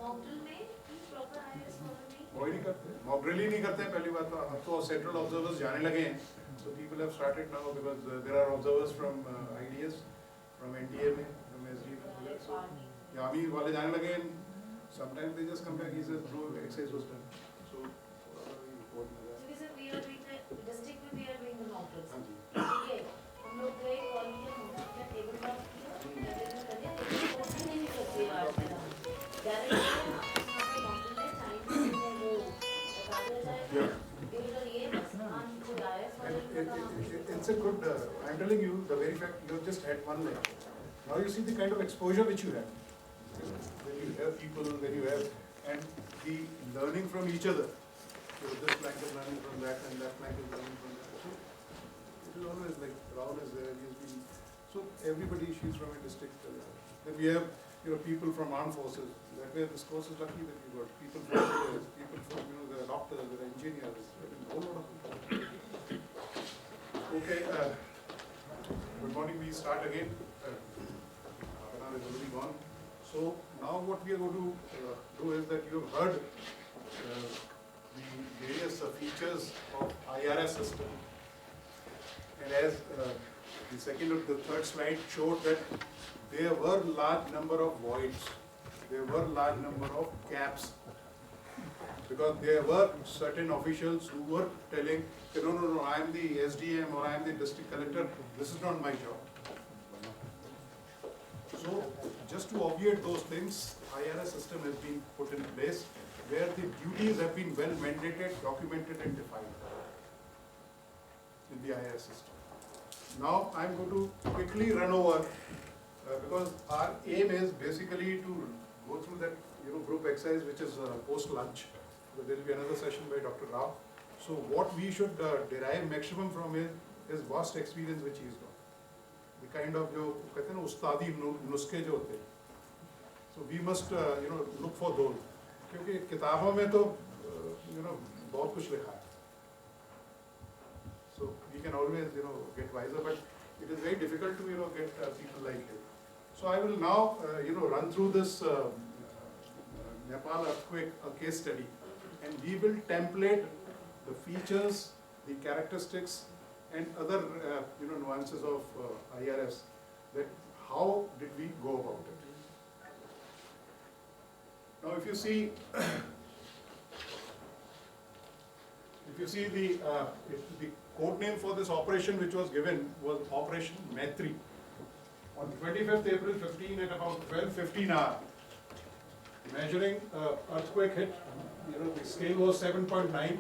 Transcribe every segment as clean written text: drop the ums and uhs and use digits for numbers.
Mock drill में proper IAS follow नहीं वही नहीं करते, मॉक ड्रिल ही नहीं करते पहली बात तो। अब तो सेंट्रल ऑब्जर्वर्स जाने लगे हैं, so people have started now because there are observers from IDS, from NDA में, from SDA, so आर्मी वाले जाने लगे हैं. Sometimes they just come back, he says no exercise was done, so report में So we said we are doing the district में we are doing the mock drills. हाँ जी. ठीक है, हम लोग गए कॉलेज में हम लोग क्या टेबल टॉप किया, टेबल में करने टेबल टॉप नहीं करते हैं आज में डायरेक्ट अपने mock drill में टाइम से वो बताते जाएगा टेबल ये बस आज को आईएएस वाले It's a good, I'm telling you, the very fact you just had one leg. Now you see the kind of exposure which you have. When you have people, when you have, and the learning from each other. So this flank is learning from that, and that flank is learning from that. So it is always like Rahul is there, he has been. So everybody, she's from a district. Then we have, people from armed forces. That way, this course is lucky that we got people from lawyers, people from, the doctors, the engineers, a whole lot of people. Okay, good morning, we start again. Half an hour is already gone. So now what we are going to do is that you have heard the various features of IRS system. And as the second or the third slide showed that there were large number of voids, there were large number of gaps. Because there were certain officials who were telling, no, I am the SDM or I am the district collector, this is not my job. So, just to obviate those things, IRS system has been put in place where the duties have been well mandated, documented and defined in the IRS system. Now, I am going to quickly run over because our aim is basically to go through that group exercise which is post-lunch. So there will be another session by Dr. Rao. So what we should derive maximum from is vast experience which he has got. The kind of जो कहते हैं ना उस्तादी नुस्खे जो होते हैं. So we must look for those. क्योंकि किताबों में तो बहुत कुछ लिखा है. So we can always get wiser, but it is very difficult to get people like him. So I will now run through this Nepal earthquake case study. And we will template the features, the characteristics, and other nuances of IRS. That how did we go about it? Now, if you see, the code name for this operation which was given was Operation Maitri. On 25th April 15 at about 12:15 hour, measuring earthquake hit. The scale was 7.9.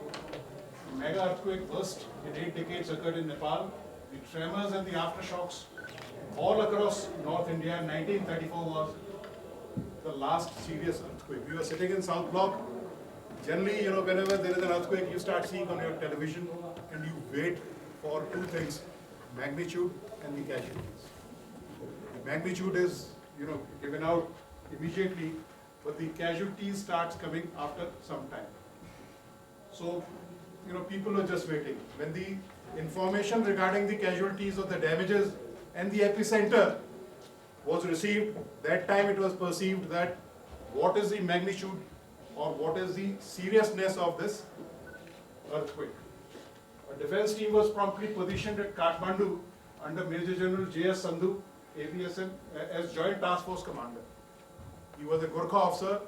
Mega earthquake burst in 8 decades occurred in Nepal. The tremors and the aftershocks all across North India. 1934 was the last serious earthquake. We were sitting in South Block. Generally, whenever there is an earthquake, you start seeing on your television and you wait for two things: magnitude and the casualties. The magnitude is, given out immediately. But the casualties starts coming after some time. So, people are just waiting. When the information regarding the casualties or the damages and the epicenter was received, that time it was perceived that what is the magnitude or what is the seriousness of this earthquake. A defense team was promptly positioned at Kathmandu under Major General J.S. Sandhu, APSM, as Joint Task Force Commander. He was a Gurkha officer.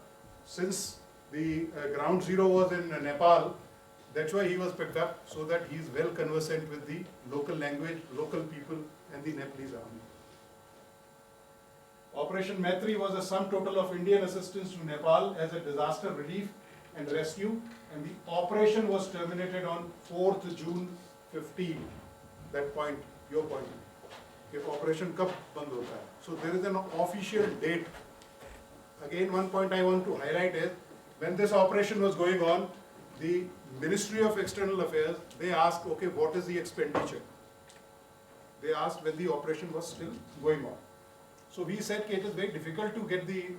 Since the ground zero was in Nepal, that's why he was picked up, so that he is well conversant with the local language, local people and the Nepalese army. Operation Maitri was a sum total of Indian assistance to Nepal as a disaster relief and rescue, and the operation was terminated on 4th June 15. That point, your point. If operation कब बंद होता है? So there is an official date. Again, one point I want to highlight is, when this operation was going on, the Ministry of External Affairs, they asked, okay, what is the expenditure? They asked when the operation was still going on. So we said it is very difficult to get the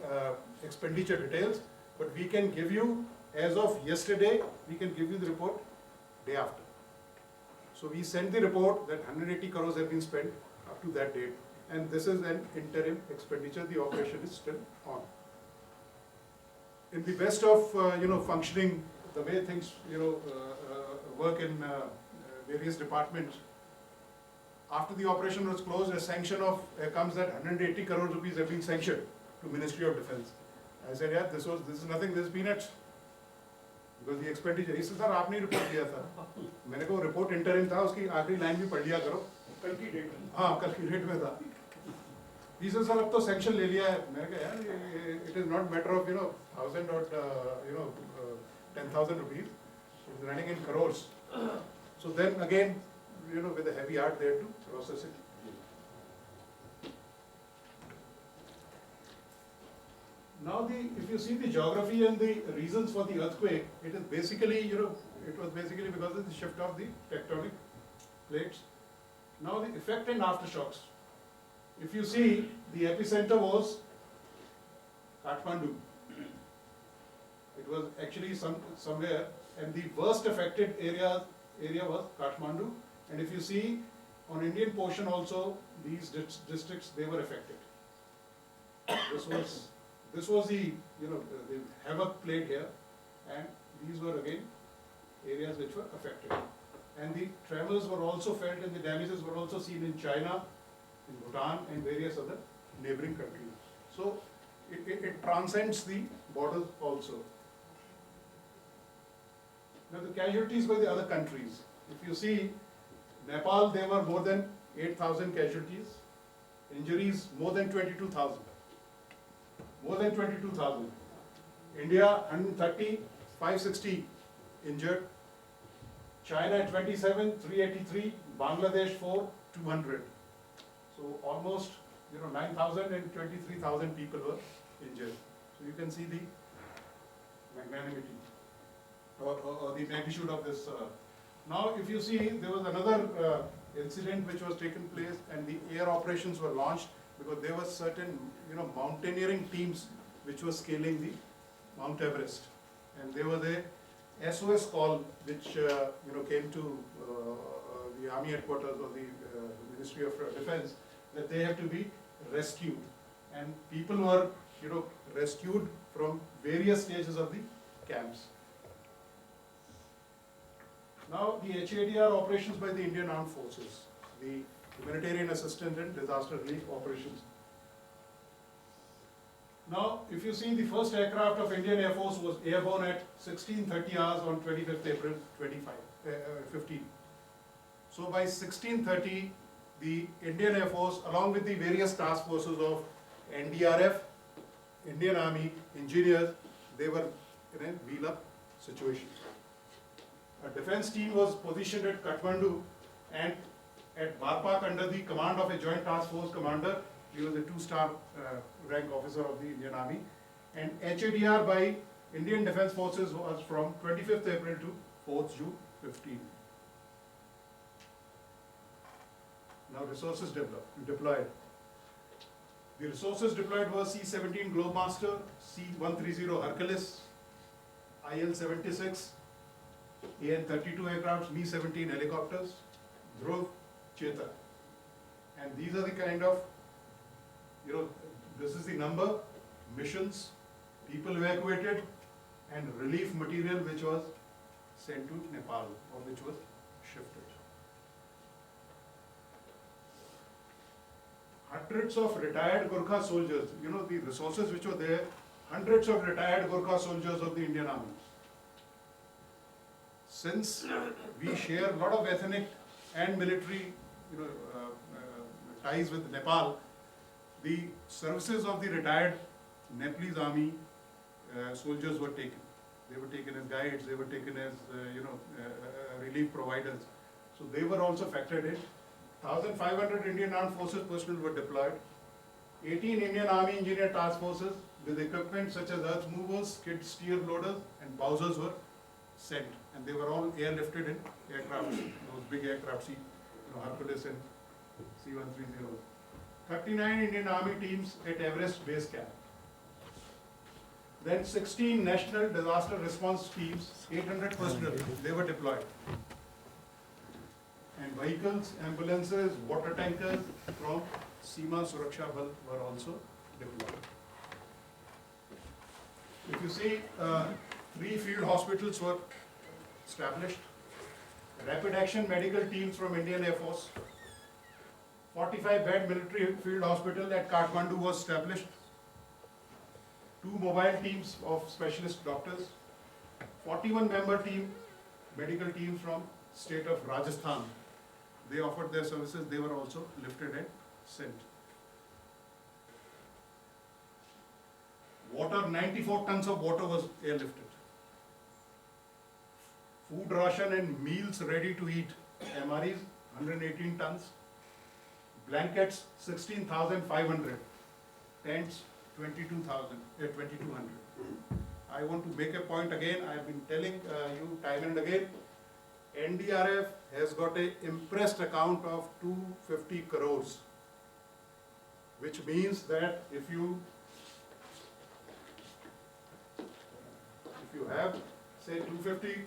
expenditure details, but we can give you, as of yesterday, we can give you the report day after. So we sent the report that 180 crores have been spent up to that date, and this is an interim expenditure, the operation is still on. in the best of, functioning, the way things, work in various departments, after the operation was closed, a sanction of, comes that 180 crore rupees have been sanctioned to Ministry of Defence. I said, yeah, this is nothing, this is peanuts. Because the expenditure, he said, sir, आपने report दिया था. मैंने कहा report interim था, उसकी आखिरी line भी पढ़ लिया करो. कल की डेट में. हाँ, कल की डेट में था. He said, sir, अब तो sanction ले लिया है. मैंने कहा यार, it is not matter of 1,000 or 10,000 rupees. It's running in crores. So then again, with a heavy heart there to process it. Now if you see the geography and the reasons for the earthquake, it is basically, it was basically because of the shift of the tectonic plates. Now the effect and aftershocks. If you see, the epicenter was Kathmandu. It was actually somewhere, and the worst affected area was Kathmandu. And if you see, on Indian portion also, these districts, they were affected. This was the, the havoc played here, and these were again areas which were affected. And the tremors were also felt, and the damages were also seen in China, in Bhutan, and various other neighboring countries. So it transcends the borders also. Now the casualties by the other countries. If you see, Nepal, there were more than 8,000 casualties. Injuries, more than 22,000. More than 22,000. India, 130, 560 injured. China, 27, 383. Bangladesh, 4, 200. So almost, 9,000 and 23,000 people were injured. So you can see the magnanimity or the magnitude of this. Now, if you see, there was another incident which was taken place, and the air operations were launched because there were certain, mountaineering teams which were scaling the Mount Everest, and there was a SOS call which came to the Army headquarters or the Ministry of Defence that they have to be rescued, and people were rescued from various stages of the camps. Now the HADR operations by the Indian Armed Forces, the Humanitarian Assistance and Disaster Relief Operations. Now, if you see, the first aircraft of Indian Air Force was airborne at 16:30 hours on 25th April 15. So by 16:30, the Indian Air Force, along with the various task forces of NDRF, Indian Army, engineers, they were in a wheel-up situation. A defense team was positioned at Kathmandu and at Barpak under the command of a joint task force commander. He was a 2-star rank officer of the Indian Army. And HADR by Indian Defence Forces was from 25th April to 4th June 15. Now resources deployed. The resources deployed were C-17 Globemaster, C-130 Hercules, IL-76, AN-32 aircrafts, Mi-17 helicopters, Dhruv, Chetak. And these are the kind of, this is the number, missions, people evacuated, and relief material which was sent to Nepal or which was shifted. Hundreds of retired Gurkha soldiers, the resources which were there, hundreds of retired Gurkha soldiers of the Indian Army. Since we share a lot of ethnic and military ties with Nepal, the services of the retired Nepalese army soldiers were taken. They were taken as guides, they were taken as relief providers. So they were also factored in. 1,500 Indian Armed Forces personnel were deployed. 18 Indian Army Engineer Task Forces with equipment such as earth movers, skid steer loaders and bowsers were sent. And they were all airlifted in aircraft, those big aircraft, Hercules and C-130. 39 Indian Army teams at Everest Base Camp. Then 16 National Disaster Response Teams, 800 personnel, they were deployed. And vehicles, ambulances, water tankers from Seema Suraksha Bal were also deployed. If you see, 3 field hospitals were established, rapid action medical teams from Indian Air Force, 45-bed military field hospital at Kathmandu was established, 2 mobile teams of specialist doctors, 41-member team, medical teams from state of Rajasthan. They offered their services, they were also lifted and sent. Water, 94 tons of water was airlifted. Food ration and meals ready to eat, MREs, 118 tons. Blankets, 16,500. Tents, 2,200. I want to make a point again, I have been telling you time and again, NDRF has got a impressed account of 250 crores, which means that if you have, say, 250,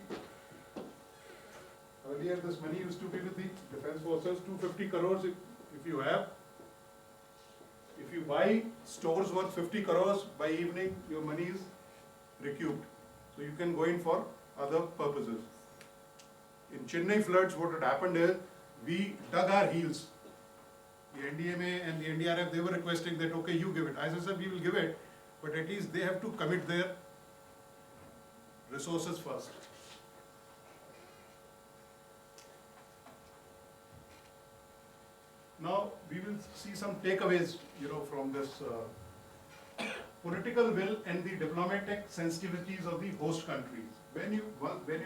earlier this money used to be with the defense forces, 250 crores if you have, if you buy stores worth 50 crores, by evening your money is recouped. So you can go in for other purposes. In Chennai floods, what had happened is, we dug our heels. The NDMA and the NDRF, they were requesting that, okay, you give it. I said, we will give it, but at least they have to commit their resources first. Now, we will see some takeaways, from this political will and the diplomatic sensitivities of the host countries. When you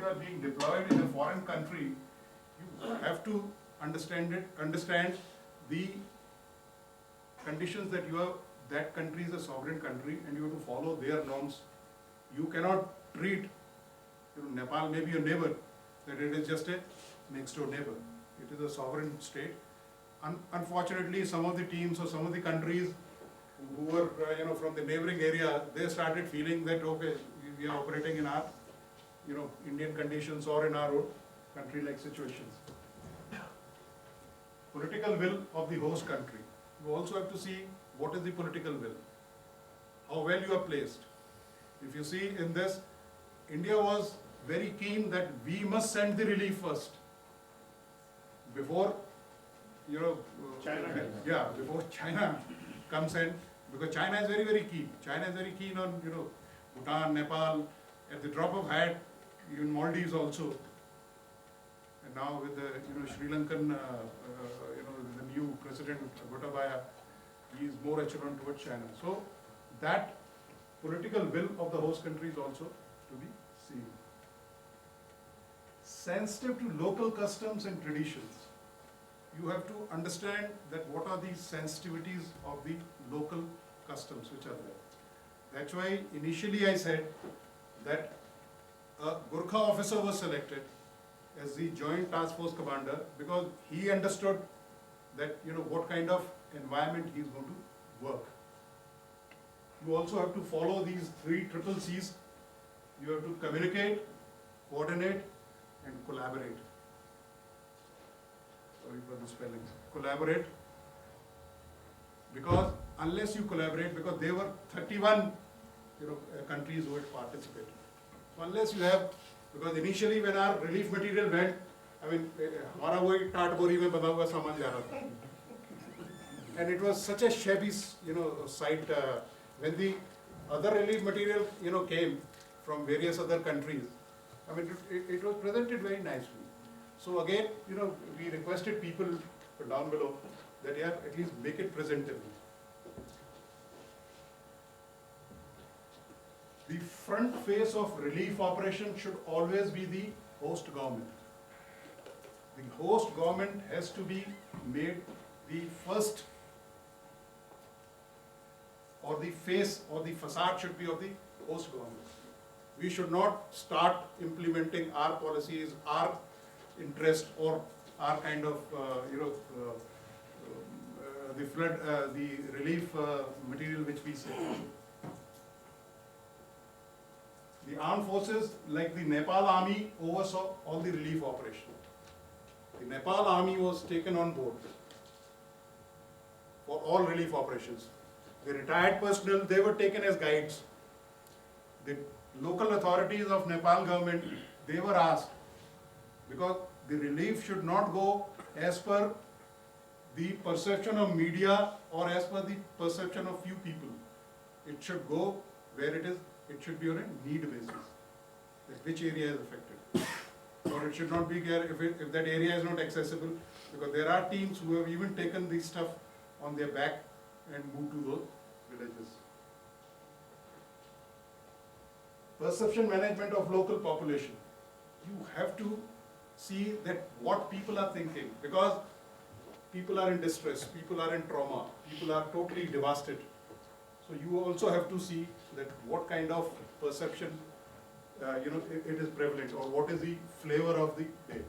are being deployed in a foreign country, you have to understand the conditions that country is a sovereign country, and you have to follow their norms. You cannot treat, Nepal may be your neighbor, that it is just a next door neighbor. It is a sovereign state. Unfortunately, some of the teams or some of the countries who were, from the neighboring area, they started feeling that, okay, we are operating in our, Indian conditions or in our own country-like situations. Political will of the host country. You also have to see what is the political will, how well you are placed. If you see in this, India was very keen that we must send the relief first, before, China. Before China comes in, because China is very, very keen. China is very keen on, Bhutan, Nepal, at the drop of hat, even Maldives also. And now with the, Sri Lankan, the new president, Gotabaya, he is more echelon towards China. So that political will of the host country is also to be seen. Sensitive to local customs and traditions. You have to understand that what are the sensitivities of the local customs which are there. That's why initially I said that a Gurkha officer was selected as the Joint Task Force Commander, because he understood that, what kind of environment he is going to work. You also have to follow these 3 triple C's. You have to communicate, coordinate, and collaborate. Sorry for the spellings. Collaborate. Because unless you collaborate, because there were 31 countries who had participated. So unless you have, because initially when our relief material went, हमारा वही टाट बोरी में बना हुआ सामान जा रहा था. And it was such a shabby, sight when the other relief material, came from various other countries. It was presented very nicely. So again, we requested people down below that at least make it presentable. The front face of relief operation should always be the host government. The host government has to be made the first, or the face or the facade should be of the host government. We should not start implementing our policies, our interest, or our kind of, the flood, the relief material which we say. The armed forces, like the Nepal army, oversaw all the relief operations. The Nepal army was taken on board for all relief operations. The retired personnel, they were taken as guides. the local authorities of Nepal government, they were asked, because the relief should not go as per the perception of media or as per the perception of few people. It should go where it should be on a need basis, like which area is affected. Or it should not be there if that area is not accessible, because there are teams who have even taken this stuff on their back and moved to those villages. Perception management of local population. You have to see that what people are thinking, because people are in distress, people are in trauma, people are totally devastated. So you also have to see that what kind of perception it is prevalent, or what is the flavor of the day.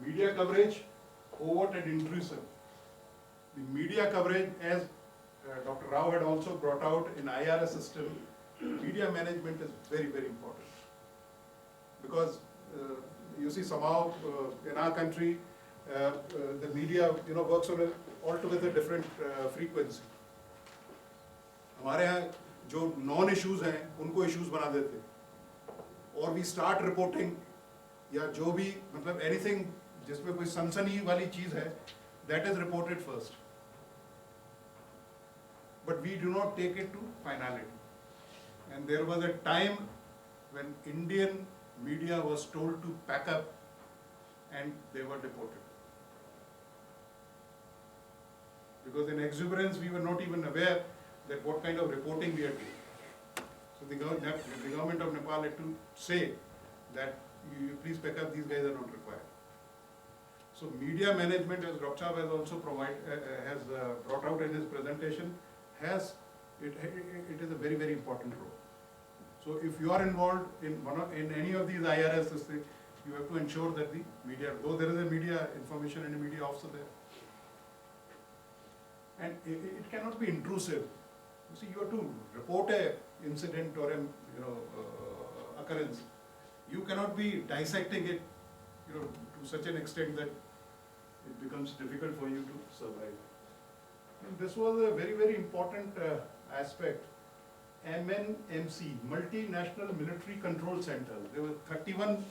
Media coverage, overt and intrusive. The media coverage, as Dr. Rao had also brought out in IRS system, media management is very, very important. Because you see somehow in our country, the media works on an altogether different frequency. हमारे यहाँ जो non issues हैं उनको issues बना देते और we start reporting या जो भी मतलब एनीथिंग जिसमें कोई सनसनी वाली चीज है that is reported first but we do not take it to finality and there was a time when Indian media was told to pack up and they were deported because in exuberance we were not even aware that what kind of reporting we are doing. So the government of Nepal had to say that you please pack up, these guys are not required. So media management, as Dr. Saab has also brought out in his presentation, it is a very, very important role. So if you are involved in any of these IRS, you have to ensure that the media, though there is a media information and a media officer there, and it cannot be intrusive. You see, you have to report a incident or a occurrence. You cannot be dissecting it, to such an extent that it becomes difficult for you to survive. And this was a very, very important aspect. MNMC, Multinational Military Control Center. There were 31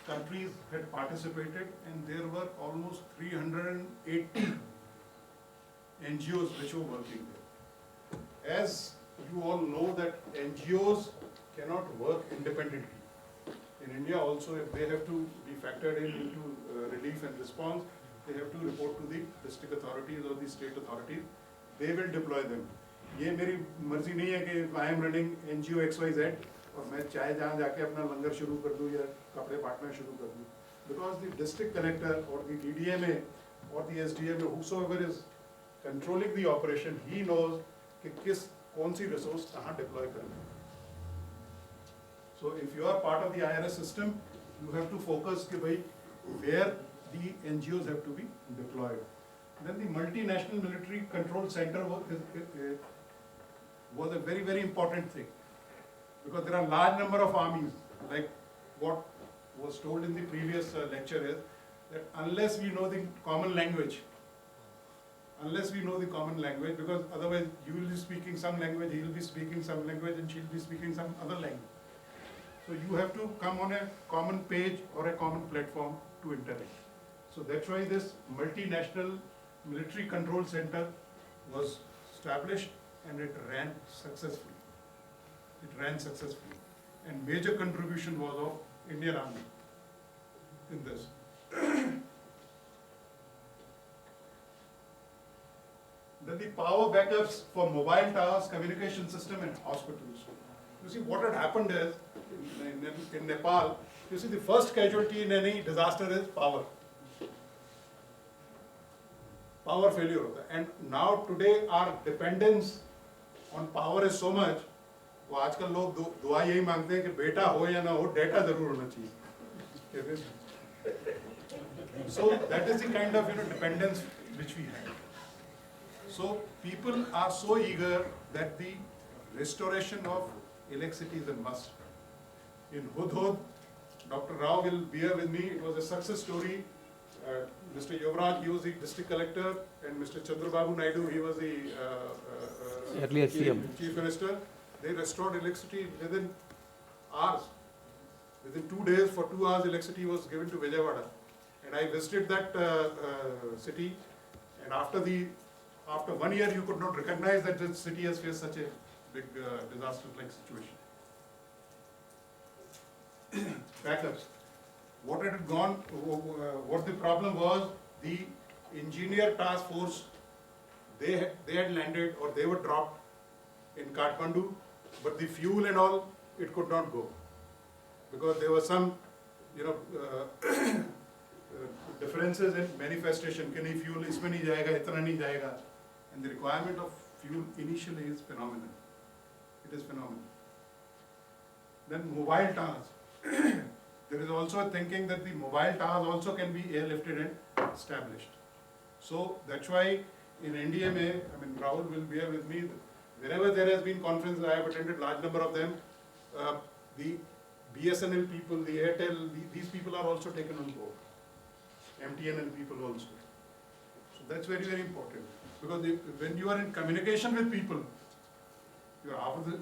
countries had participated, and there were almost 380 NGOs which were working there. As you all know that NGOs cannot work independently. In India also, if they have to be factored into relief and response, they have to report to the district authorities or the state authorities. They will deploy them. ये मेरी मर्जी नहीं है कि I am running NGO XYZ और मैं चाहे जहाँ जाके अपना लंगर शुरू कर दूँ या कपड़े बांटना शुरू कर दूँ. Because the district collector or the DDMA or the SDMA, whosoever is controlling the operation, he knows कि कौन सी resource कहाँ deploy करना है. So if you are part of the IRS system, you have to focus कि भाई where the NGOs have to be deployed. Then the Multinational Military Control Center was a very, very important thing, because there are large number of armies. Like what was told in the previous lecture is that unless we know the common language, because otherwise you will be speaking some language, he will be speaking some language, and she will be speaking some other language. So you have to come on a common page or a common platform to interact. So that's why this Multinational Military Control Center was established, and it ran successfully. And major contribution was of Indian Army in this. Then the power backups for mobile towers, communication system, and hospitals. You see, what had happened is, in Nepal, you see, the first casualty in any disaster is power. Power failure होता है. And now today our dependence on power is so much. वो आजकल लोग दुआ यही मांगते हैं कि बेटा हो या ना हो, डेटा जरूर होना चाहिए. So that is the kind of dependence which we have. So people are so eager that the restoration of electricity is a must. In Hudhud, Dr. Rao will bear with me. It was a success story Mr. Yuvraj, he was the district collector, and Mr. Chandrababu Naidu, he was the Earlier CM. chief minister. They restored electricity within hours. Within 2 days, for 2 hours, electricity was given to Vijayawada. And I visited that city, and after 1 year, you could not recognize that the city has faced such a big disaster-like situation. Backups. What it had gone, what the problem was, the engineer task force, they had landed or they were dropped in Kathmandu, but the fuel and all, it could not go. Because there were some, differences in manifestation, कि नहीं fuel इसमें नहीं जाएगा, इतना नहीं जाएगा. And the requirement of fuel initially is phenomenal. It is phenomenal. Then mobile towers. There is also a thinking that the mobile towers also can be airlifted and established. So that's why in NDMA, I mean Rahul will be here with me, wherever there has been conferences, I have attended large number of them, the BSNL people, the Airtel, these people are also taken on board. MTNL people also. So that's very, very important. Because when you are in communication with people, your half of the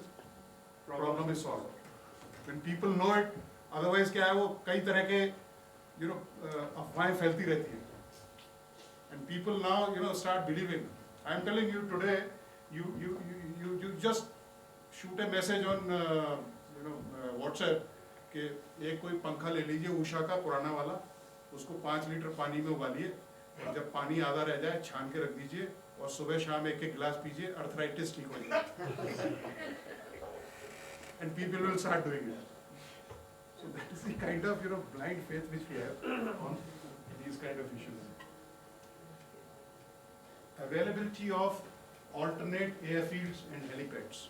problem is solved. When people know it, otherwise क्या है वो कई तरह के अफवाहें फैलती रहती हैं. And people now start believing. I am telling you today, you just shoot a message on WhatsApp कि एक कोई पंखा ले लीजिए उषा का पुराना वाला, उसको 5 लीटर पानी में उबालिए और जब पानी आधा रह जाए छान के रख दीजिए और सुबह शाम एक गिलास पीजिए, अर्थराइटिस ठीक हो जाएगा. And people will start doing it. So that is the kind of blind faith which we have on these kind of issues. Availability of alternate airfields and helipads.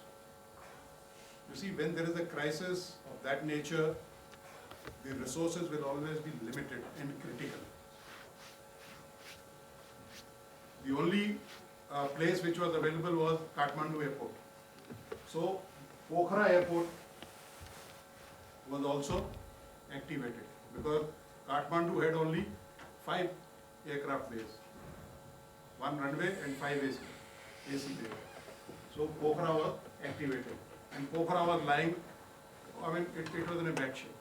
You see, when there is a crisis of that nature, the resources will always be limited and critical. The only place which was available was Kathmandu Airport. So, Pokhara Airport was also activated because Kathmandu had only 5 aircraft bays, 1 runway and 5 AC bays. So Pokhara was activated, and Pokhara was lying, I mean it was in a bad shape.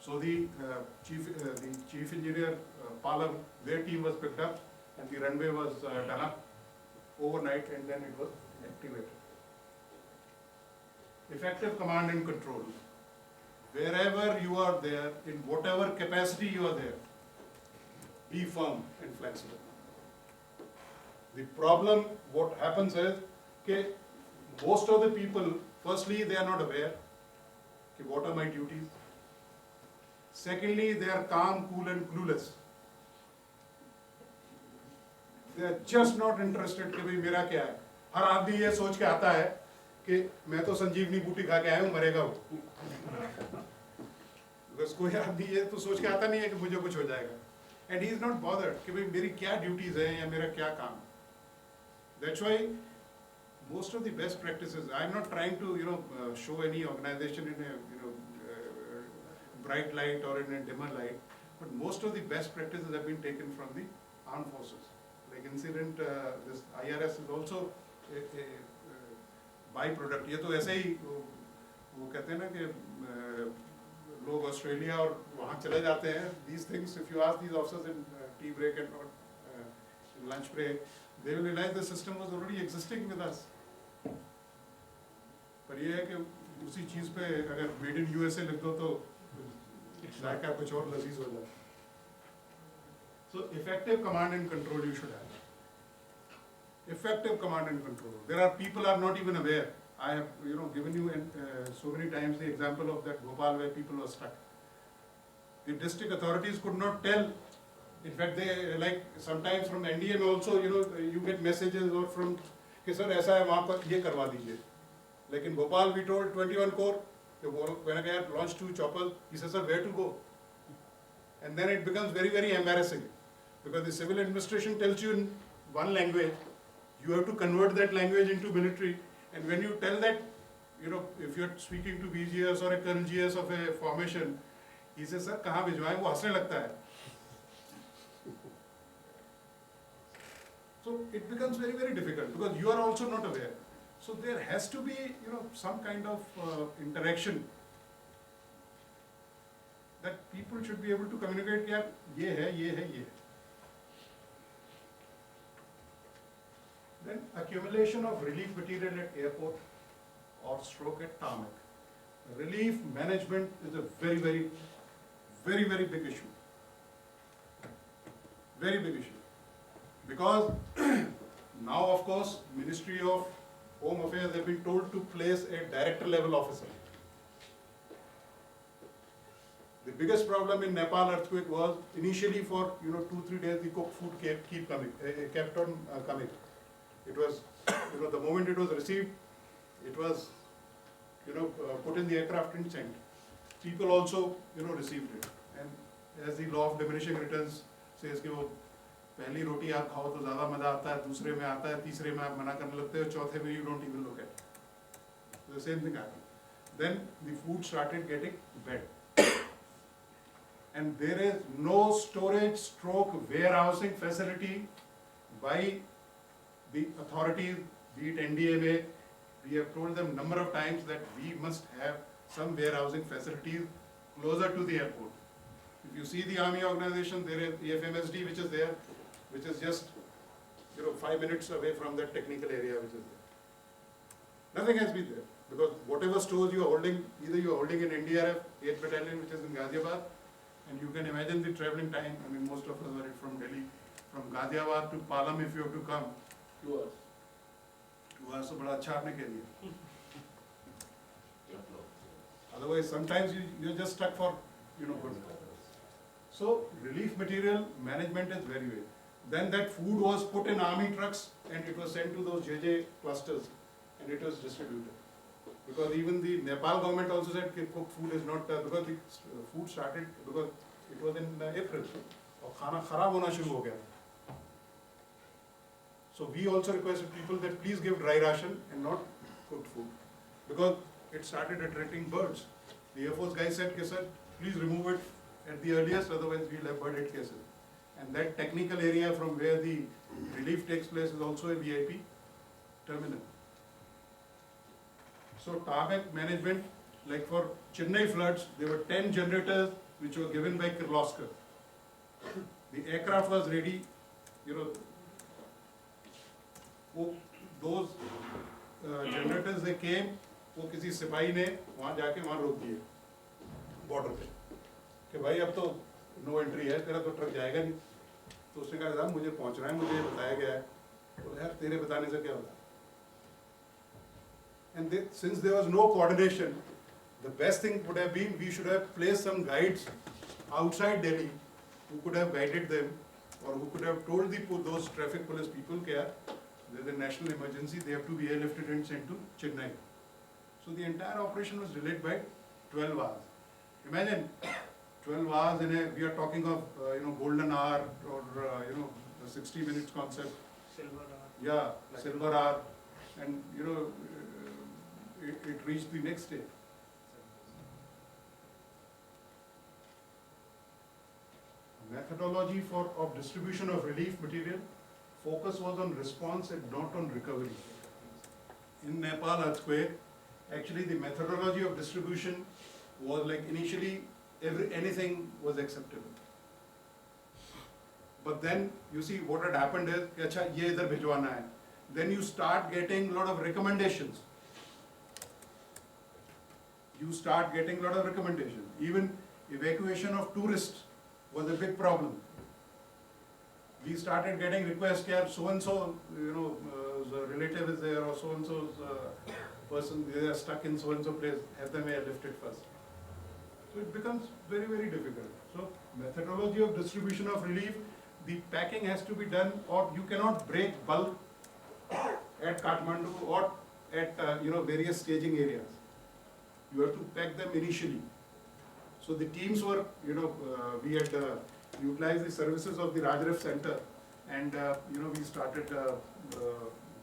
So the chief engineer Palam, their team was picked up and the runway was done up overnight and then it was activated. Effective command and control. Wherever you are there, in whatever capacity you are there, be firm and flexible. The problem, what happens is, okay, most of the people, firstly, they are not aware, okay, what are my duties. Secondly, they are calm, cool and clueless. They are just not interested कि भाई मेरा क्या है. हर आदमी ये सोच के आता है कि मैं तो संजीवनी बूटी खा के आया हूँ, मरेगा वो. Because कोई आदमी ये तो सोच के आता नहीं है कि मुझे कुछ हो जाएगा. And he is not bothered कि भाई मेरी क्या duties हैं या मेरा क्या काम. That's why most of the best practices, I am not trying to show any organization in a bright light or in a dimmer light, but most of the best practices have been taken from the armed forces. Like incident, this IRS is also a byproduct. ये तो ऐसे ही वो कहते हैं ना कि लोग Australia और वहाँ चले जाते हैं. These things, if you ask these officers in tea break and in lunch break, they will realize the system was already existing with us. पर ये है कि उसी चीज़ पे अगर made in USA लिख दो तो जायका कुछ और लजीज हो जाए. So effective command and control you should have. Effective command and control. There are people are not even aware. I have given you so many times the example of that Bhopal where people were stuck. The district authorities could not tell. In fact, they like sometimes from NDM also you get messages or from कि sir ऐसा है वहाँ पर ये करवा दीजिए. Like in Bhopal we told 21 Corps, when I had launched 2 choppers, he said, sir, where to go? And then it becomes very, very embarrassing because the civil administration tells you in one language, you have to convert that language into military. And when you tell that, if you're speaking to BGS or a Colonel GS of a formation, he says, sir, कहाँ भिजवाएं? वो हंसने लगता है. So it becomes very, very difficult because you are also not aware. So there has to be, some kind of interaction that people should be able to communicate. Yeah, ye hai, ye hai, ye hai. Then accumulation of relief material at airport or stroke at tarmac. Relief management is a very, very, very, very big issue. Very big issue. Because now, of course, Ministry of Home Affairs have been told to place a director level officer. The biggest problem in Nepal earthquake was initially for 2-3 days the cooked food kept on coming. It was the moment it was received, it was put in the aircraft and sent. People also received it, and as the law of diminishing returns says कि वो पहली रोटी आप खाओ तो ज़्यादा मज़ा आता है, दूसरे में आता है, तीसरे में आप मना करने लगते हो, चौथे में you don't even look at it. So the same thing happened. Then the food started getting bad. And there is no storage stroke warehousing facility by the authorities, be it NDMA. We have told them number of times that we must have some warehousing facilities closer to the airport. If you see the army organization, there is EFMSD which is there, which is just 5 minutes away from that technical area which is there. Nothing has been there because whatever stores you are holding, either you are holding in NDRF 8th Battalion which is in Ghaziabad, and you can imagine the travelling time. I mean, most of us are from Delhi, from Ghaziabad to Palam if you have to come. 2 hours. 2 hours, so बड़ा अच्छा आपने कह दिया. Otherwise, sometimes you're just stuck for good. So relief material management is very big. Then that food was put in army trucks and it was sent to those JJ clusters and it was distributed. Because even the Nepal government also said that cooked food is not, because the food started, because it was in April, और खाना खराब होना शुरू हो गया. So we also requested people that please give dry ration and not cooked food, because it started attracting birds. The Air Force guy said, sir, please remove it at the earliest, otherwise we'll have bird hit cases. And that technical area from where the relief takes place is also a VIP terminal. So tarmac management, like for Chennai floods, there were 10 generators which were given by Kirloskar. The aircraft was ready, those generators they came, वो किसी सिपाही ने वहाँ जाके वहाँ रोक दिए border पे कि भाई अब तो नो एंट्री है, तेरा तो ट्रक जाएगा नहीं. तो उसने कहा साहब मुझे पहुँचना है, मुझे बताया गया है. तो यार तेरे बताने से क्या होगा. And since there was no coordination, the best thing would have been we should have placed some guides outside Delhi who could have guided them, or who could have told those traffic police people that there is a national emergency, they have to be airlifted and sent to Chennai. So the entire operation was delayed by 12 hours. Imagine 12 hours we are talking of golden hour or the 60 minutes concept. Silver hour. Yeah, silver hour, and it reached the next day. Methodology of distribution of relief material, focus was on response and not on recovery. In Nepal earthquake, actually the methodology of distribution was like initially anything was acceptable. But then you see what had happened is कि अच्छा ये इधर भिजवाना है. Then you start getting a lot of recommendations. Even evacuation of tourists was a big problem. We started getting requests that so and so, the relative is there, or so and so's person, they are stuck in so and so place, have them airlifted first. So it becomes very, very difficult. So methodology of distribution of relief, the packing has to be done, or you cannot break bulk at Kathmandu or at various staging areas. You have to pack them initially. So the teams were, we had utilized the services of the Rajref Center, and we started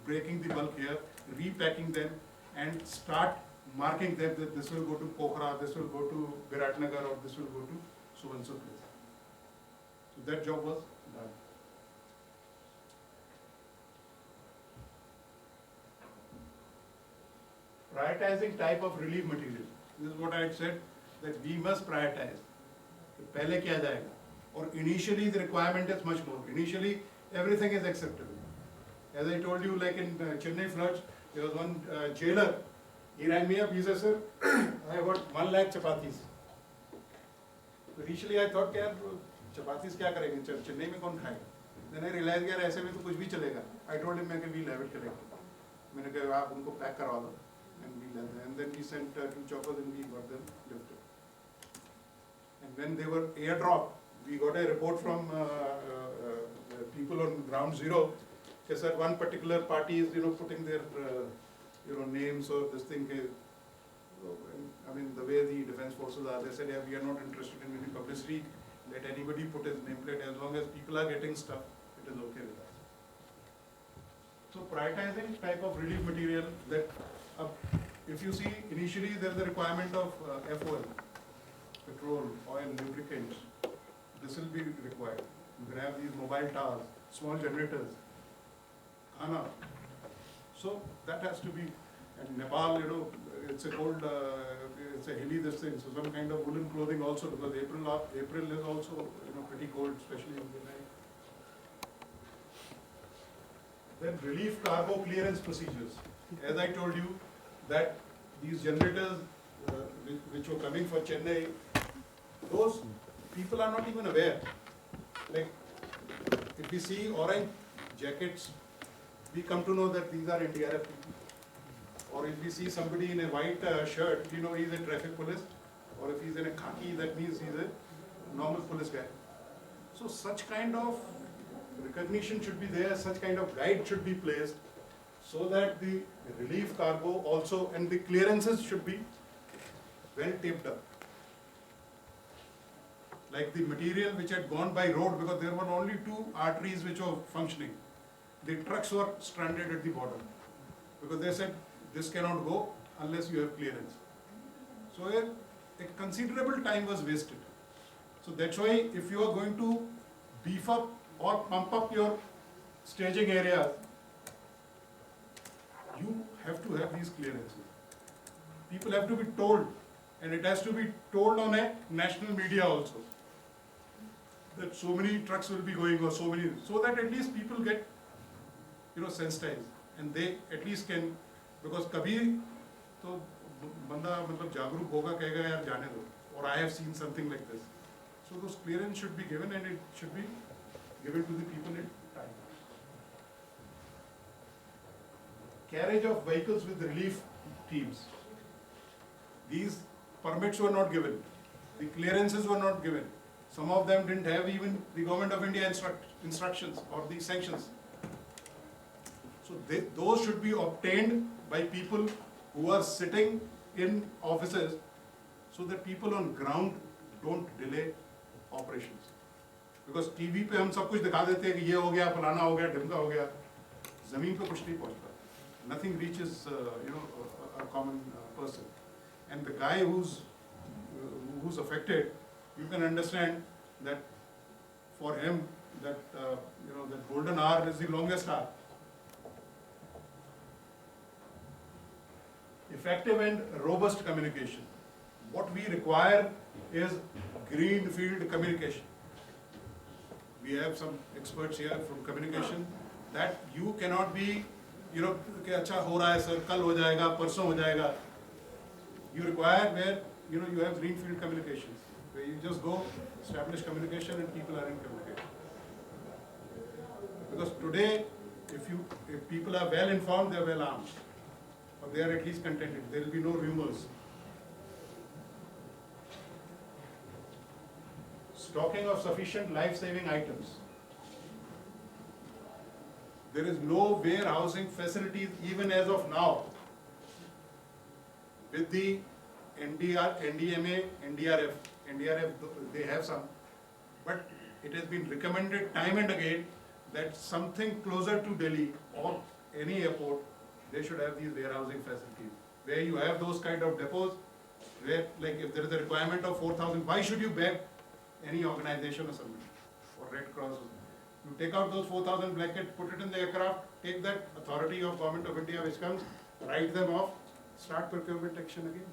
breaking the bulk here, repacking them, and start marking them that this will go to Pokhara, this will go to Viratnagar, or this will go to so and so place. So that job was done. prioritizing type of relief material. This is what I had said, that we must prioritize. पहले किया जाएगा. Or initially the requirement is much more. Initially everything is acceptable. As I told you, like in Chennai floods, there was one jailer. He rang me up. He said, "Sir, I got 1 lakh chapatis." Initially I thought, "यार chapatis क्या करेंगे? चेन्नई में कौन खाएगा?" Then I realized यार ऐसे में तो कुछ भी चलेगा. I told him, "मैं we'll have it collected." मैंने कहा आप उनको पैक करवा दो. And then we sent 2 choppers and we got them lifted. And when they were airdropped, we got a report from people on ground zero. They said one particular party is, putting their, names or this thing. I mean, the way the defense forces are, they said, yeah, we are not interested in any publicity. Let anybody put his nameplate. As long as people are getting stuff, it is okay with us. So prioritizing type of relief material that, if you see, initially there is a requirement of FOL, petrol, oil, lubricants. This will be required. You can have these mobile towers, small generators, khana. So that has to be, and Nepal, it's a cold, it's a hilly this thing, so some kind of woolen clothing also, because April is also, pretty cold, especially in the night. Then relief cargo clearance procedures. As I told you, that these generators which were coming for Chennai, those people are not even aware. Like, if we see orange jackets, we come to know that these are NDRF people. Or if we see somebody in a white shirt, we know he's a traffic police. Or if he's in a khaki, that means he's a normal police guy. So such kind of recognition should be there, such kind of guide should be placed, so that the relief cargo also, and the clearances should be well taped up. Like the material which had gone by road, because there were only 2 arteries which were functioning. The trucks were stranded at the bottom, because they said this cannot go unless you have clearance. So a considerable time was wasted. So that's why if you are going to beef up or pump up your staging areas, you have to have these clearances. People have to be told, and it has to be told on a national media also, that so many trucks will be going, or so many, so that at least people get, sensitized, and they at least can, because kabhi to banda matlab jagruk hoga, kahega yaar jaane do, or I have seen something like this. So those clearance should be given, and it should be given to the people in time. Carriage of vehicles with relief teams. These permits were not given. The clearances were not given. Some of them didn't have even the Government of India instructions or the sanctions. So those should be obtained by people who are sitting in offices, so that people on ground don't delay operations. Because TV पे हम सब कुछ दिखा देते हैं कि ये हो गया, फलाना हो गया, ढिमका हो गया, ज़मीन पे कुछ नहीं पहुँचता. Nothing reaches, a common person. And the guy who's affected, you can understand that for him, that that golden hour is the longest hour. Effective and robust communication. What we require is green field communication. We have some experts here from communication, that you cannot be, कि अच्छा हो रहा है sir, कल हो जाएगा, परसों हो जाएगा. You require where, you have green field communications, where you just go, establish communication, and people are in communication. Because today, if people are well informed, they are well armed, or they are at least contented. There will be no rumors. Stocking of sufficient life-saving items. There is no warehousing facilities even as of now. With the NDMA, NDRF, they have some, but it has been recommended time and again that something closer to Delhi or any airport, they should have these warehousing facilities, where you have those kind of depots, where, like, if there is a requirement of 4,000, why should you beg any organization or something, or Red Cross? You take out those 4,000 blankets, put it in the aircraft, take that authority of Government of India which comes, write them off, start procurement action again.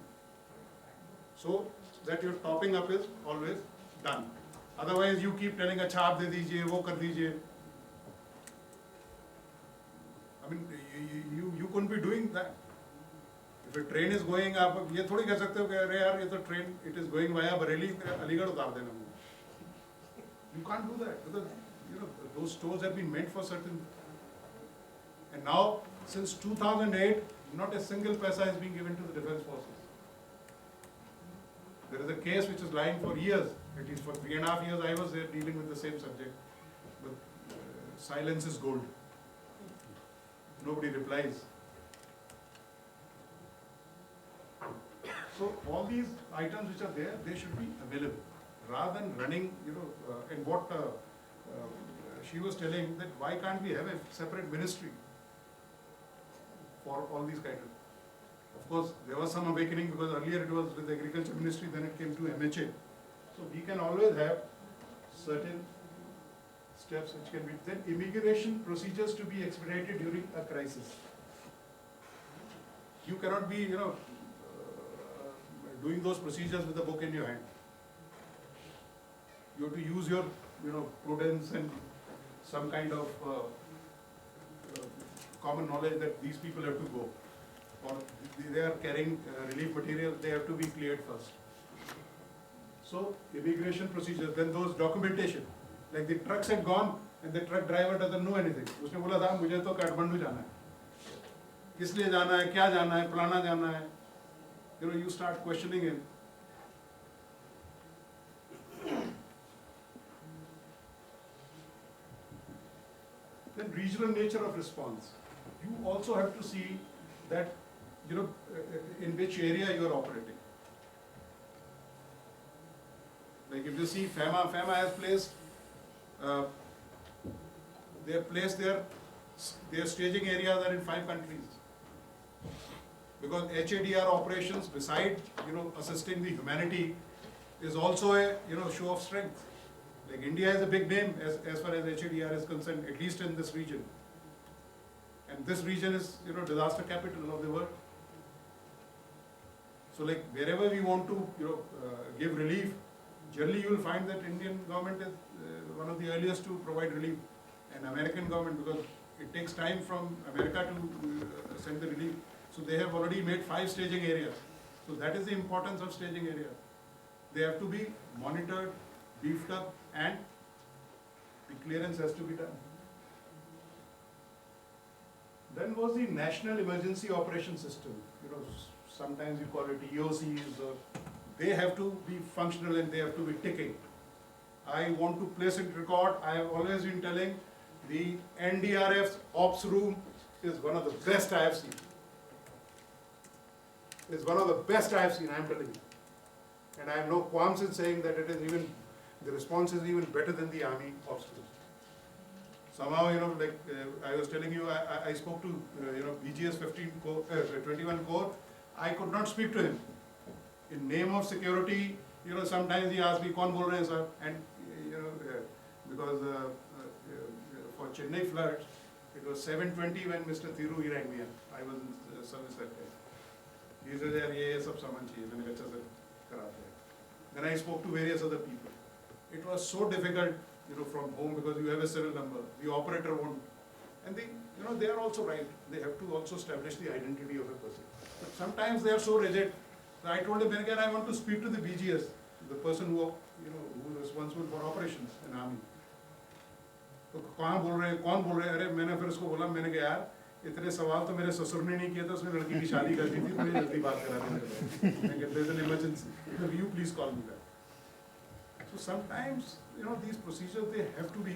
So that your topping up is always done. Otherwise you keep telling अच्छा आप दे दीजिए वो कर दीजिए. I mean you couldn't be doing that. If a train is going आप ये थोड़ी कह सकते हो कि अरे यार ये तो train it is going via Bareilly Aligarh उतार देना. You can't do that because you know those stores have been meant for certain. And now since 2008, not a single paisa has been given to the defense forces. There is a case which is lying for years, at least for 3.5 years I was there dealing with the same subject. But silence is gold. Nobody replies. So all these items which are there, they should be available. Rather than running, and what she was telling, that why can't we have a separate ministry for all these kind of course, there was some awakening because earlier it was with the Agriculture Ministry, then it came to MHA. So we can always have certain steps which can be, then immigration procedures to be expedited during a crisis. You cannot be, doing those procedures with a book in your hand. You have to use your, prudence and some kind of common knowledge that these people have to go. Or they are carrying relief material, they have to be cleared first. So, immigration procedures, then those documentation. Like the trucks had gone and the truck driver doesn't know anything. उसने बोला था मुझे तो काठमांडू जाना है. किस लिए जाना है, क्या जाना है, फलाना जाना है. You start questioning him. Then regional nature of response. You also have to see that, in which area you are operating. Like if you see FEMA has placed, they have placed their staging areas are in 5 countries. Because HADR operations, beside, assisting the humanity, is also a, show of strength. Like India is a big name as far as HADR is concerned, at least in this region. And this region is, disaster capital of the world. So like wherever we want to, give relief, generally you will find that Indian government is one of the earliest to provide relief. And American government, because it takes time from America to send the relief. So they have already made 5 staging areas. So that is the importance of staging areas. They have to be monitored, beefed up, and the clearance has to be done. Then was the National Emergency Operation System. Sometimes you call it EOCs, or they have to be functional and they have to be ticking. I want to place it record, I have always been telling the NDRF's ops room is one of the best I have seen. It's one of the best I have seen, I am telling you. And I have no qualms in saying that it is even, the response is even better than the Army ops room. Somehow, I was telling you, I spoke to, BGS 21 Corps, I could not speak to him. In name of security, sometimes he asks me, "Kaun bol rahe hain, sir?" And, because for Chennai floods, it was 7:20 when Mr. Thiru, he rang me up. I was in service that day. He said, "Yaar, ye sab saman chahiye." मैंने कहा, "अच्छा sir, कराते हैं." Then I spoke to various other people. It was so difficult, from home because you have a serial number. The operator won't. And they are also right. They have to also establish the identity of a person. But sometimes they are so rigid. I told him, again, I want to speak to the BGS, the person who, who is responsible for operations in army. तो कहाँ बोल रहे हैं, कौन बोल रहे हैं? अरे मैंने फिर उसको बोला, मैंने कहा यार इतने सवाल तो मेरे ससुर ने नहीं किए थे, उसने लड़की की शादी कर दी थी, मुझे जल्दी बात करा देने लगा। मैं कहता there's an emergency. You please call me back. So sometimes, these procedures, they have to be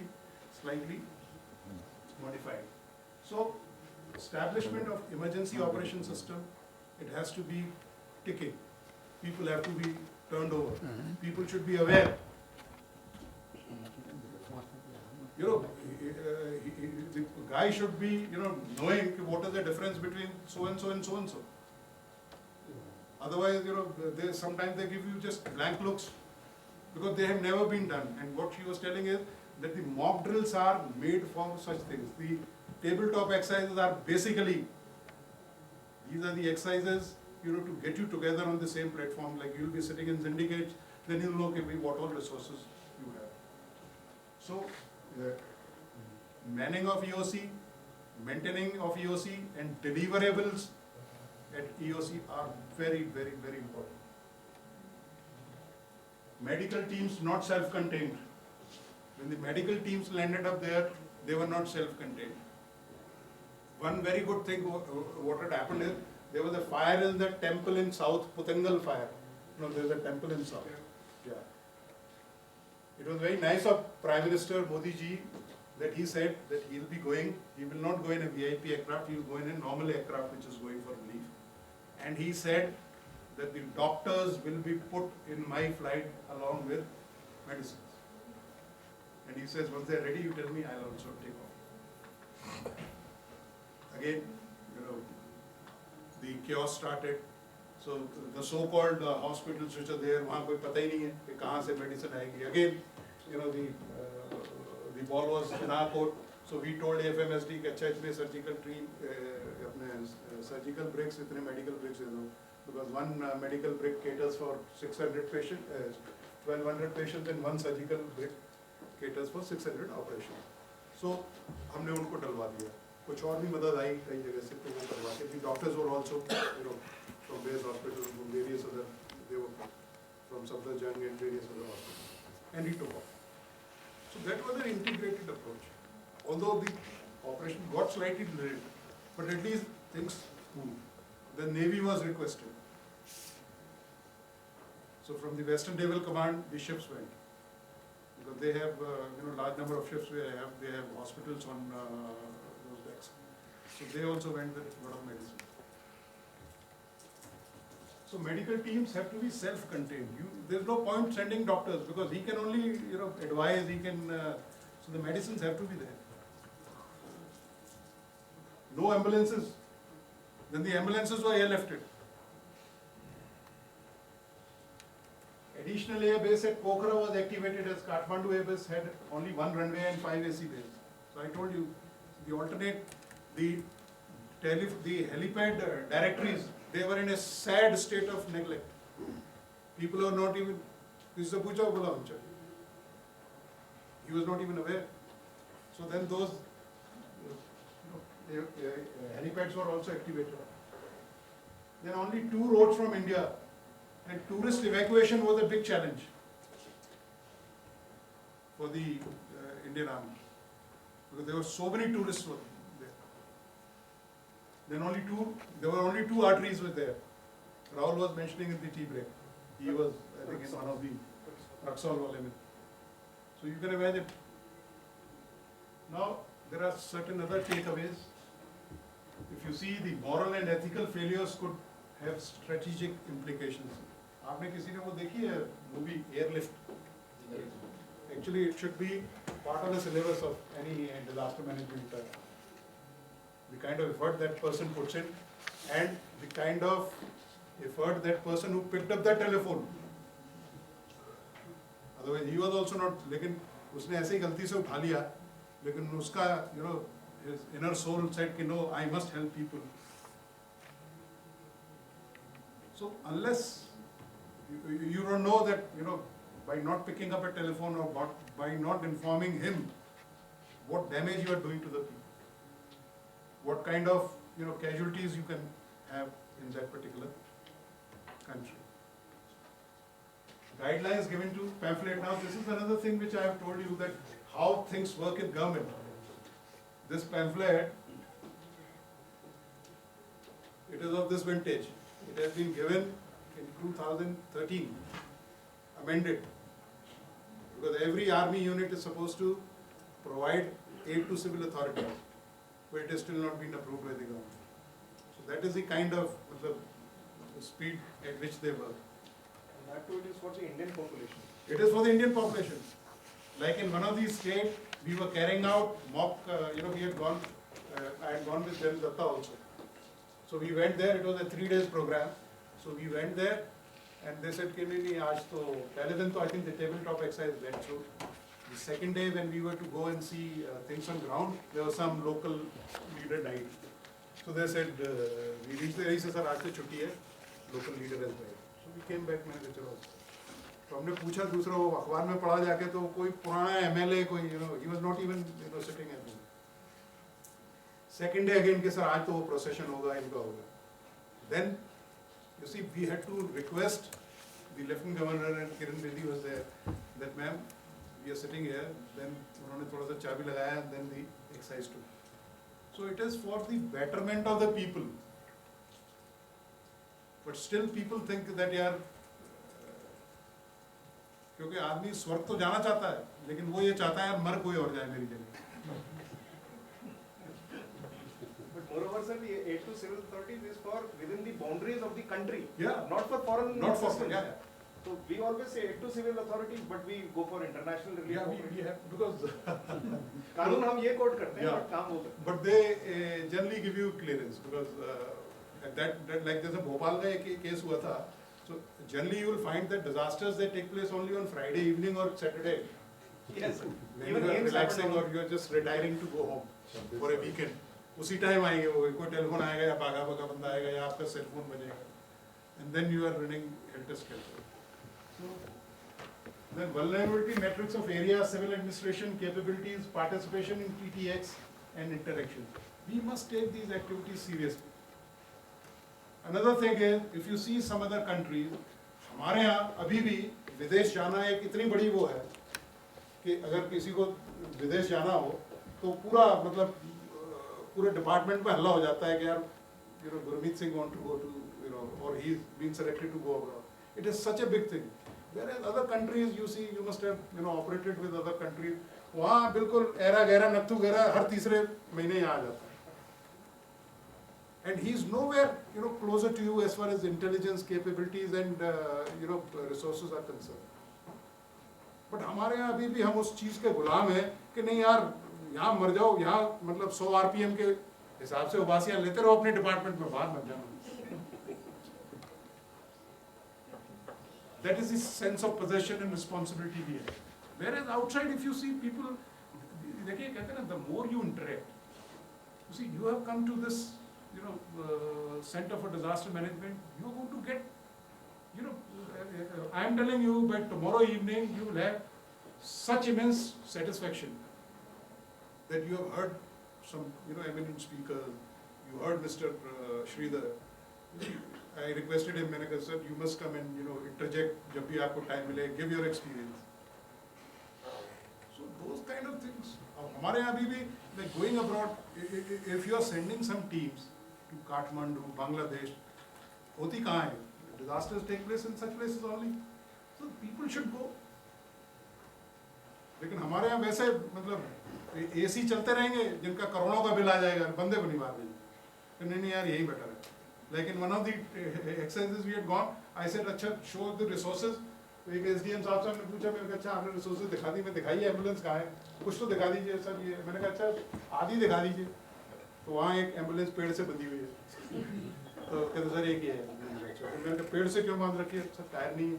slightly modified. So, establishment of emergency operation system, it has to be ticking. People have to be turned over. People should be aware. The guy should be, knowing what is the difference between so and so and so and so. Otherwise, sometimes they give you just blank looks because they have never been done. And what she was telling is that the mock drills are made for such things. The tabletop exercises are basically These are the exercises, to get you together on the same platform, like you'll be sitting in syndicates, then you'll know, okay, what all resources you have. So, manning of EOC, maintaining of EOC, and deliverables at EOC are very, very, very important. Medical teams not self-contained. When the medical teams landed up there, they were not self-contained. One very good thing, what had happened is, there was a fire in the temple in South, Putangal fire. There is a temple in South. Yeah. It was very nice of Prime Minister Modi ji that he said that he will be going, he will not go in a VIP aircraft, he will go in a normal aircraft which is going for relief. And he said that the doctors will be put in my flight along with medicines. And he says, once they are ready, you tell me, I'll also take off. Again, the chaos started. So the so-called hospitals which are there, वहाँ कोई पता ही नहीं है कि कहाँ से medicine आएगी. Again, the ball was in our court. So we told FMSD कि अच्छा इसमें surgical team, अपने surgical bricks, इतने medical bricks दे दो. Because one medical brick caters for 600 patients, 1200 patients, and one surgical brick caters for 600 operations. So हमने उनको डलवा दिया. कुछ और भी मदद आई कई जगह से तो वो करवा के. The doctors were also, from various hospitals, from various other, they were from Safdarjung and various other hospitals, and he took off. So that was an integrated approach. Although the operation got slightly delayed, but at least things moved. The Navy was requested. So from the Western Naval Command, the ships went. Because they have, large number of ships where they have hospitals on those decks. So they also went with a lot of medicine. So medical teams have to be self-contained. There's no point sending doctors because he can only, advise, he can, so the medicines have to be there. No ambulances. Then the ambulances were airlifted. Additional air base at Pokhara was activated as Kathmandu Air Base had only one runway and 5 AC bays. So I told you, the alternate, the helipad directories, they were in a sad state of neglect. People are not even, he was not even aware. So then those helipads were also activated. Then only 2 roads from India, and tourist evacuation was a big challenge for the Indian Army because there were so many tourists were there. Then there were only 2 arteries were there. Rahul was mentioning in the tea break. He was, I think, in one of the Raxol Wale. So you can imagine. Now there are certain other takeaways. If you see, the moral and ethical failures could have strategic implications. आपने किसी ने वो देखी है movie Airlift? Actually, it should be part of the syllabus of any disaster management. The kind of effort that person puts in, and the kind of effort that person who picked up that telephone. Otherwise, he was also not. लेकिन उसने ऐसे ही गलती से उठा लिया. लेकिन उसका, his inner soul said कि no, I must help people. So unless you don't know that, by not picking up a telephone or by not informing him what damage you are doing to the people, what kind of, casualties you can have in that particular country. Guidelines given to pamphlet. Now this is another thing which I have told you, that how things work in government. This pamphlet, it is of this vintage. It has been given in 2013, amended, because every army unit is supposed to provide aid to civil authorities, but it has still not been approved by the government. So that is the kind of the speed at which they work. And that too is for the Indian population. It is for the Indian population. Like in one of these states, we were carrying out mock, we had gone, I had gone with them, Datta also. So we went there, it was a 3 days program. So we went there and they said, I think the tabletop exercise went through. The second day when we were to go and see things on ground, there was some local leader died. So they said, we reached there, he said, sir, आज तो छुट्टी है, local leader has died. So we came back, मैंने कहा चलो. तो हमने पूछा दूसरा, वो अखबार में पढ़ा जाके तो कोई पुराना MLA कोई, he was not even, sitting at home. Second day again, कि सर आज तो वो procession होगा, इनका होगा. Then, you see, we had to request, the Lieutenant Governor and Kiran Bedi was there, that ma'am, we are sitting here, then उन्होंने थोड़ा सा चाबी लगाया, and then the excise took. So it is for the betterment of the people. But still people think that यार, क्योंकि आदमी स्वर्ग तो जाना चाहता है, लेकिन वो ये चाहता है यार मर कोई और जाए मेरी जगह. But moreover, sir, the aid to civil authorities is for within the boundaries of the country. Yeah. Not for foreign. Not for, assistance. yeah. So we always say aid to civil authorities, but we go for international relief. Yeah, we have, because कानून हम ये coat करते हैं, Yeah. but काम वो करते हैं. but they generally give you clearance, because that like जैसे भोपाल का एक केस हुआ था, so generally you will find that disasters they take place only on Friday evening or Saturday, Yes. when Even you are games relaxing happen or on- you are just retiring to go home for a weekend. उसी time आएंगे वो, कोई telephone आएगा या भागा भागा बंदा आएगा या आपका सेल फोन बजेगा, and then you are running helter skelter. So then vulnerability metrics of area, civil administration capabilities, participation in PTX and interaction. We must take these activities seriously. Another thing is, if you see some other countries, हमारे यहाँ अभी भी विदेश जाना एक इतनी बड़ी वो है कि अगर किसी को विदेश जाना हो तो पूरा मतलब पूरे डिपार्टमेंट में हल्ला हो जाता है कि यार Gurmeet Singh want to go to or he is being selected to go abroad. It is such a big thing. Whereas other countries, you see, you must have operated with other countries. वहाँ बिल्कुल ऐरा गहरा नत्थु गहरा हर तीसरे महीने यहाँ आ जाता है. And he is nowhere closer to you as far as intelligence capabilities and resources are concerned. But हमारे यहाँ अभी भी हम उस चीज़ के गुलाम हैं कि नहीं यार यहाँ मर जाओ, यहाँ मतलब 100 RPM के हिसाब से उबासियाँ लेते रहो अपने डिपार्टमेंट में, बाहर मत जाना. That is the sense of possession and responsibility we have. Whereas outside, if you see people, देखिए कहते हैं ना, the more you interact, you see, you have come to this, Center for Disaster Management. You are going to get, I am telling you, by tomorrow evening, you will have such immense satisfaction that you have heard some, eminent speaker. You heard Mr. Sridhar. I requested him, मैंने कहा sir, you must come and interject जब भी आपको time मिले, give your experience. So those kind of things. अब हमारे यहाँ अभी भी like going abroad, if you are sending some teams to Kathmandu, Bangladesh, होती कहाँ है? Disasters take place in such places only. So people should go. लेकिन हमारे यहाँ वैसे मतलब AC चलते रहेंगे, जिनका करोड़ों का बिल आ जाएगा, बंदे को नहीं मार देंगे. नहीं यार यही बेटर है. Like in one of the exercises we had gone, I said, अच्छा, show the resources. तो एक SDM साहब से हमने पूछा, मैंने कहा अच्छा आपने resources दिखा दी, मैं दिखाई एम्बुलेंस कहाँ है, कुछ तो दिखा दीजिए सर ये. मैंने कहा अच्छा आधी दिखा दीजिए. तो वहाँ एक एम्बुलेंस पेड़ से बंधी हुई है. तो कहते सर एक ही है. मैंने कहा पेड़ से क्यों बांध रखी है? सर टायर नहीं है.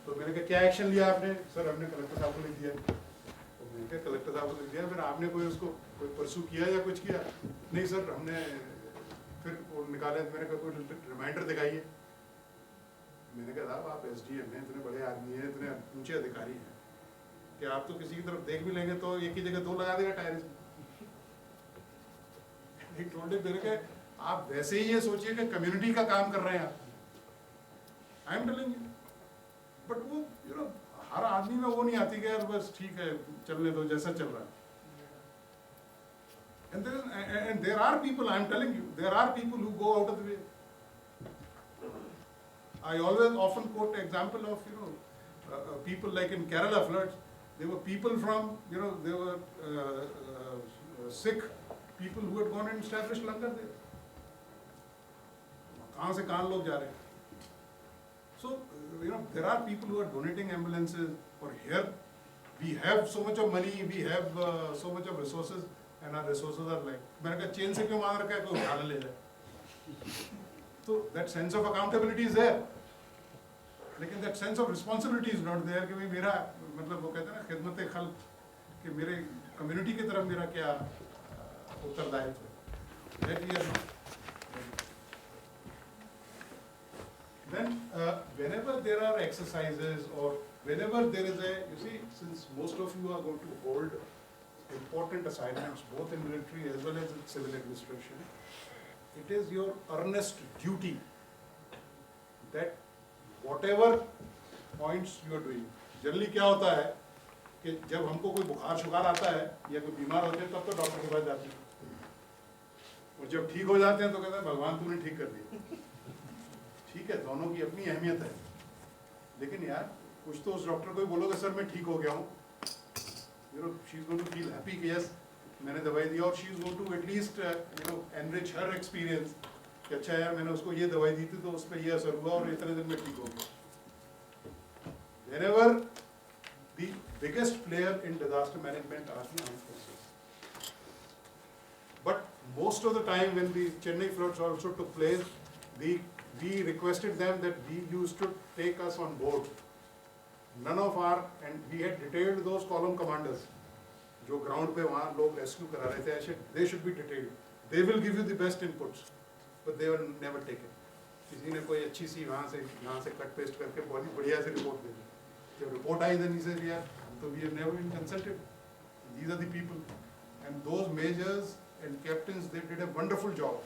तो मैंने कहा क्या एक्शन लिया आपने? सर हमने कलेक्टर साहब को लिख दिया. तो मैंने कहा कलेक्टर साहब को लिख दिया, फिर आपने कोई उसको कोई परसू किया या कुछ किया? नहीं सर हमने फिर वो निकाले. मैंने कहा कोई रिमाइंडर दिखाइए. मैंने कहा साहब आप SDM हैं, इतने बड़े आदमी हैं, इतने ऊंचे अधिकारी हैं कि आप तो किसी की तरफ देख भी लेंगे तो एक ही जगह दो लगा देगा टायर इसमें. मैंने कहा आप वैसे ही ये सोचिए कि कम्युनिटी का काम कर रहे हैं आप. I am telling you. But वो हर आदमी में वो नहीं आती कि यार बस ठीक है चलने दो जैसा चल रहा है. And there are people, I am telling you, there are people who go out of the way. I always often quote example of, people like in Kerala floods, there were people from, there were Sikh people who had gone and established langar there. कहाँ से कहाँ लोग जा रहे हैं? So, there are people who are donating ambulances, or here we have so much of money, we have so much of resources, and our resources are like, मैंने कहा chain से क्यों बांध रखा है, कोई उठा ले जाए. So that sense of accountability is there, लेकिन that sense of responsibility is not there कि भाई मेरा मतलब वो कहते हैं ना खिदमत खल्क कि मेरे कम्युनिटी की तरफ मेरा क्या उत्तरदायित्व है. that we are not. Then, whenever there are exercises or whenever there is a, you see, since most of you are going to hold important assignments, both in military as well as in civil administration, it is your earnest duty that whatever points you are doing, generally क्या होता है कि जब हमको कोई बुखार शुखार आता है या कोई बीमार होते हैं तब तो डॉक्टर के पास जाते हैं और जब ठीक हो जाते हैं तो कहते हैं भगवान तूने ठीक कर दिया। ठीक है, दोनों की अपनी अहमियत है, लेकिन यार कुछ तो उस डॉक्टर को ही बोलोगे सर मैं ठीक हो गया हूँ, you know she is going to feel happy कि यस मैंने दवाई दी और she is going to at least you know enrich her experience कि अच्छा यार मैंने उसको ये दवाई दी थी तो उस पर ये असर हुआ और इतने दिन में ठीक हो गया। Whenever the biggest player in disaster management are the armed forces. But most of the time when the Chennai floods also took place, we requested them that we used to take us on board. None of our, and we had detailed those column commanders, जो ground पे वहाँ लोग rescue करा रहे थे, ऐसे they should be detailed. They will give you the best inputs, but they were never taken. किसी ने कोई अच्छी सी यहाँ से कट पेस्ट करके बहुत बढ़िया से रिपोर्ट दे दी। जब report I then he said यार तो we have never been consulted. These are the people, and those majors and captains they did a wonderful job.